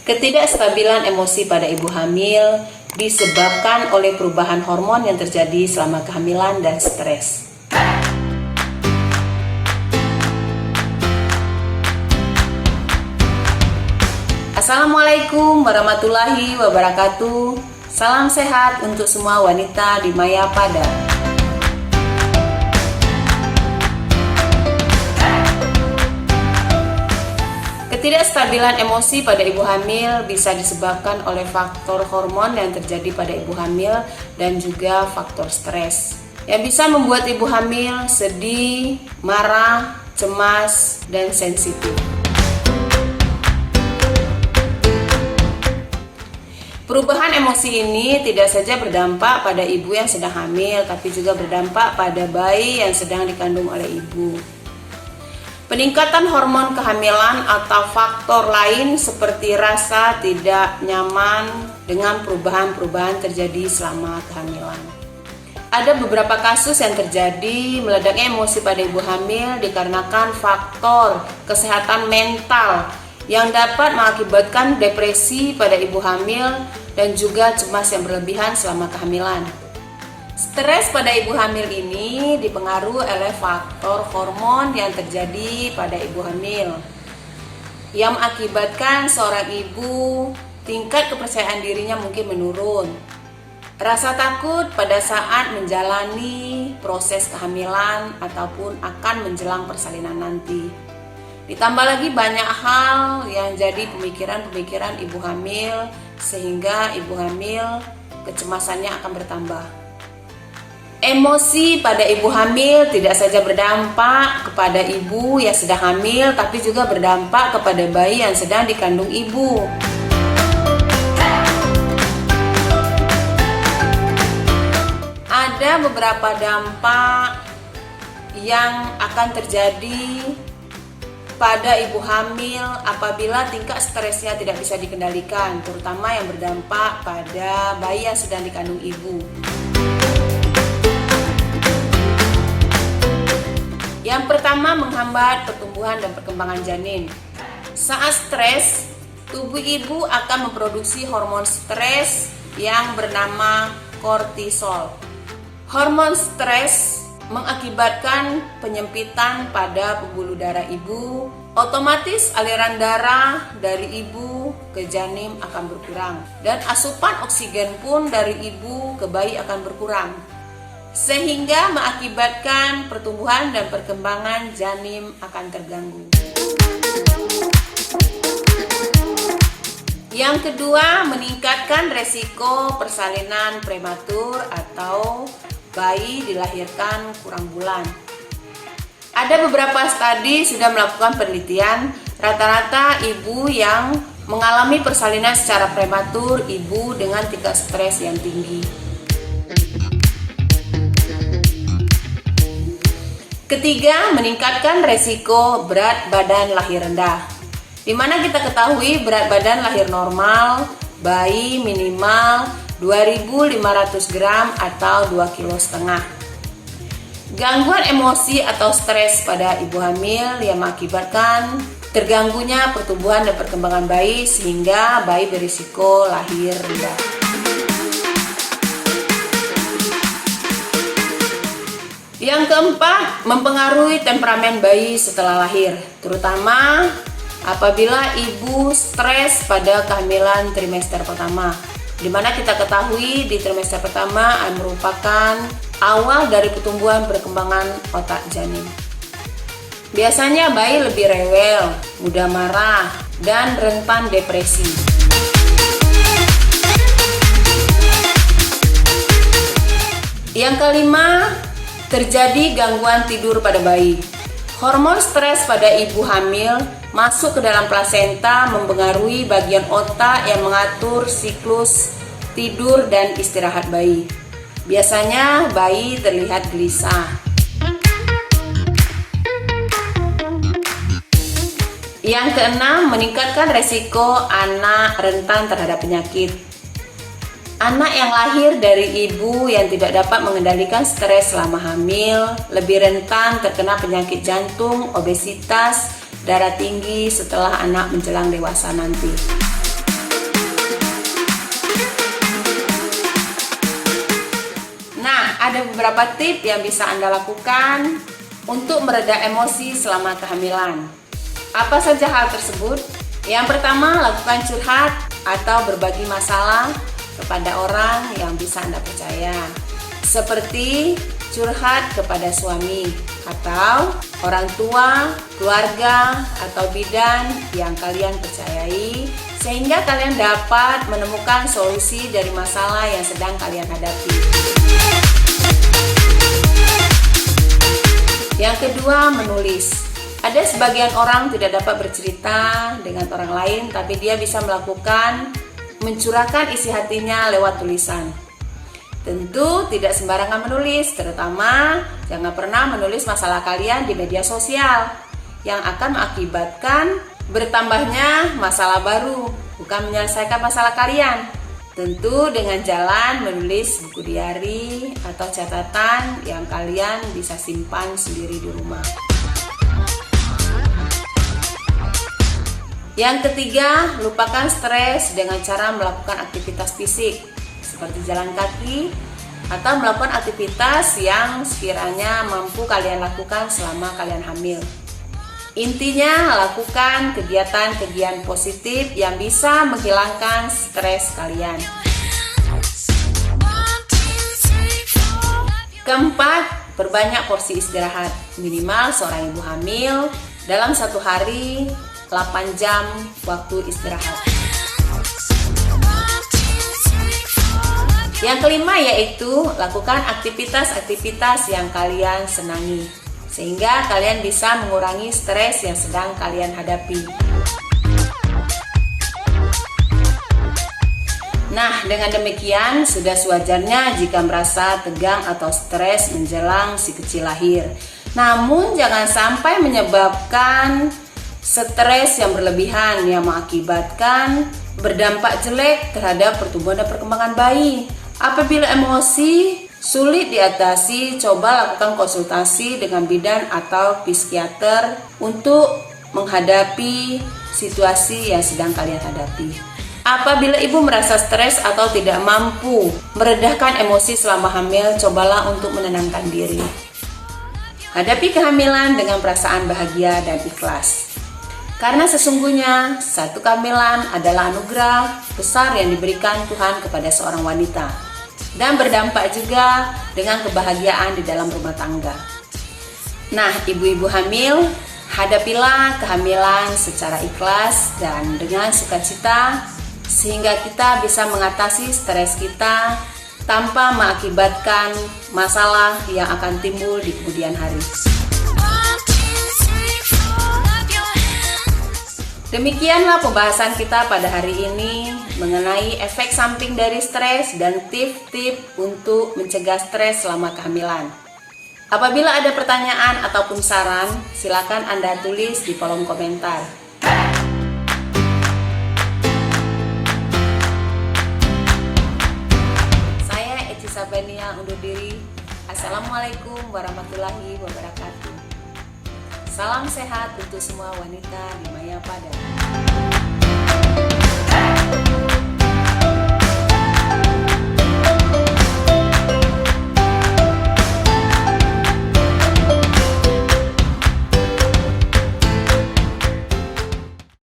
Ketidakstabilan emosi pada ibu hamil disebabkan oleh perubahan hormon yang terjadi selama kehamilan dan stres. Assalamualaikum warahmatullahi wabarakatuh. Salam sehat untuk semua wanita di Mayapada. Ketidakstabilan emosi pada ibu hamil bisa disebabkan oleh faktor hormon yang terjadi pada ibu hamil dan juga faktor stres yang bisa membuat ibu hamil sedih, marah, cemas, dan sensitif. Perubahan emosi ini tidak saja berdampak pada ibu yang sedang hamil, tapi juga berdampak pada bayi yang sedang dikandung oleh ibu. Peningkatan hormon kehamilan atau faktor lain seperti rasa tidak nyaman dengan perubahan-perubahan terjadi selama kehamilan. Ada beberapa kasus yang terjadi meledaknya emosi pada ibu hamil dikarenakan faktor kesehatan mental yang dapat mengakibatkan depresi pada ibu hamil dan juga cemas yang berlebihan selama kehamilan. Stres pada ibu hamil ini dipengaruhi oleh faktor hormon yang terjadi pada ibu hamil yang mengakibatkan seorang ibu tingkat kepercayaan dirinya mungkin menurun, rasa takut pada saat menjalani proses kehamilan ataupun akan menjelang persalinan nanti. Ditambah lagi banyak hal yang jadi pemikiran-pemikiran ibu hamil sehingga ibu hamil kecemasannya akan bertambah. Emosi pada ibu hamil tidak saja berdampak kepada ibu yang sedang hamil, tapi juga berdampak kepada bayi yang sedang dikandung ibu. Ada beberapa dampak yang akan terjadi pada ibu hamil apabila tingkat stresnya tidak bisa dikendalikan, terutama yang berdampak pada bayi yang sedang dikandung ibu. Yang pertama, menghambat pertumbuhan dan perkembangan janin. Saat stres, tubuh ibu akan memproduksi hormon stres yang bernama kortisol. Hormon stres mengakibatkan penyempitan pada pembuluh darah ibu. Otomatis aliran darah dari ibu ke janin akan berkurang dan asupan oksigen pun dari ibu ke bayi akan berkurang, sehingga mengakibatkan pertumbuhan dan perkembangan janin akan terganggu. Yang kedua, meningkatkan resiko persalinan prematur atau bayi dilahirkan kurang bulan. Ada beberapa studi sudah melakukan penelitian, rata-rata ibu yang mengalami persalinan secara prematur, ibu dengan tingkat stres yang tinggi. Ketiga, meningkatkan resiko berat badan lahir rendah. Di mana kita ketahui berat badan lahir normal bayi minimal 2.500 gram atau 2,5 kg. Gangguan emosi atau stres pada ibu hamil yang mengakibatkan terganggunya pertumbuhan dan perkembangan bayi sehingga bayi berisiko lahir rendah. Yang keempat, mempengaruhi temperamen bayi setelah lahir, terutama apabila ibu stres pada kehamilan trimester pertama, di mana kita ketahui di trimester pertama merupakan awal dari pertumbuhan perkembangan otak janin. Biasanya bayi lebih rewel, mudah marah, dan rentan depresi. Yang kelima, terjadi gangguan tidur pada bayi. Hormon stres pada ibu hamil masuk ke dalam plasenta mempengaruhi bagian otak yang mengatur siklus tidur dan istirahat bayi. Biasanya bayi terlihat gelisah. Yang keenam, meningkatkan resiko anak rentan terhadap penyakit. Anak yang lahir dari ibu yang tidak dapat mengendalikan stres selama hamil lebih rentan terkena penyakit jantung, obesitas, darah tinggi setelah anak menjelang dewasa nanti. ada beberapa tips yang bisa Anda lakukan untuk mereda emosi selama kehamilan. Apa saja hal tersebut? Yang pertama, lakukan curhat atau berbagi masalah kepada orang yang bisa Anda percaya. Seperti curhat kepada suami atau orang tua, keluarga, atau bidan yang kalian percayai, sehingga kalian dapat menemukan solusi dari masalah yang sedang kalian hadapi. Yang kedua, menulis. Ada sebagian orang tidak dapat bercerita dengan orang lain, tapi dia bisa mencurahkan isi hatinya lewat tulisan. Tentu tidak sembarangan menulis, terutama jangan pernah menulis masalah kalian di media sosial yang akan mengakibatkan bertambahnya masalah baru, bukan menyelesaikan masalah kalian. Tentu dengan jalan menulis buku diari atau catatan yang kalian bisa simpan sendiri di rumah. Yang ketiga, lupakan stres dengan cara melakukan aktivitas fisik seperti jalan kaki atau melakukan aktivitas yang sekiranya mampu kalian lakukan selama kalian hamil. Intinya, lakukan kegiatan-kegiatan positif yang bisa menghilangkan stres kalian. Keempat, perbanyak porsi istirahat. Minimal seorang ibu hamil dalam satu hari 8 jam waktu istirahat. Yang kelima yaitu lakukan aktivitas-aktivitas yang kalian senangi, sehingga kalian bisa mengurangi stres yang sedang kalian hadapi. Nah, dengan demikian sudah sewajarnya jika merasa tegang atau stres menjelang si kecil lahir. Namun jangan sampai menyebabkan stres yang berlebihan yang mengakibatkan berdampak jelek terhadap pertumbuhan dan perkembangan bayi. Apabila emosi sulit diatasi, coba lakukan konsultasi dengan bidan atau psikiater untuk menghadapi situasi yang sedang kalian hadapi. Apabila ibu merasa stres atau tidak mampu meredahkan emosi selama hamil, cobalah untuk menenangkan diri. Hadapi kehamilan dengan perasaan bahagia dan ikhlas. Karena sesungguhnya satu kehamilan adalah anugerah besar yang diberikan Tuhan kepada seorang wanita dan berdampak juga dengan kebahagiaan di dalam rumah tangga. Nah, ibu-ibu hamil, hadapilah kehamilan secara ikhlas dan dengan sukacita sehingga kita bisa mengatasi stres kita tanpa mengakibatkan masalah yang akan timbul di kemudian hari. Demikianlah pembahasan kita pada hari ini mengenai efek samping dari stres dan tips-tips untuk mencegah stres selama kehamilan. Apabila ada pertanyaan ataupun saran, silakan Anda tulis di kolom komentar. Saya Eci Sabania undur diri. Assalamualaikum warahmatullahi wabarakatuh. Salam sehat untuk semua wanita di Maya Pada.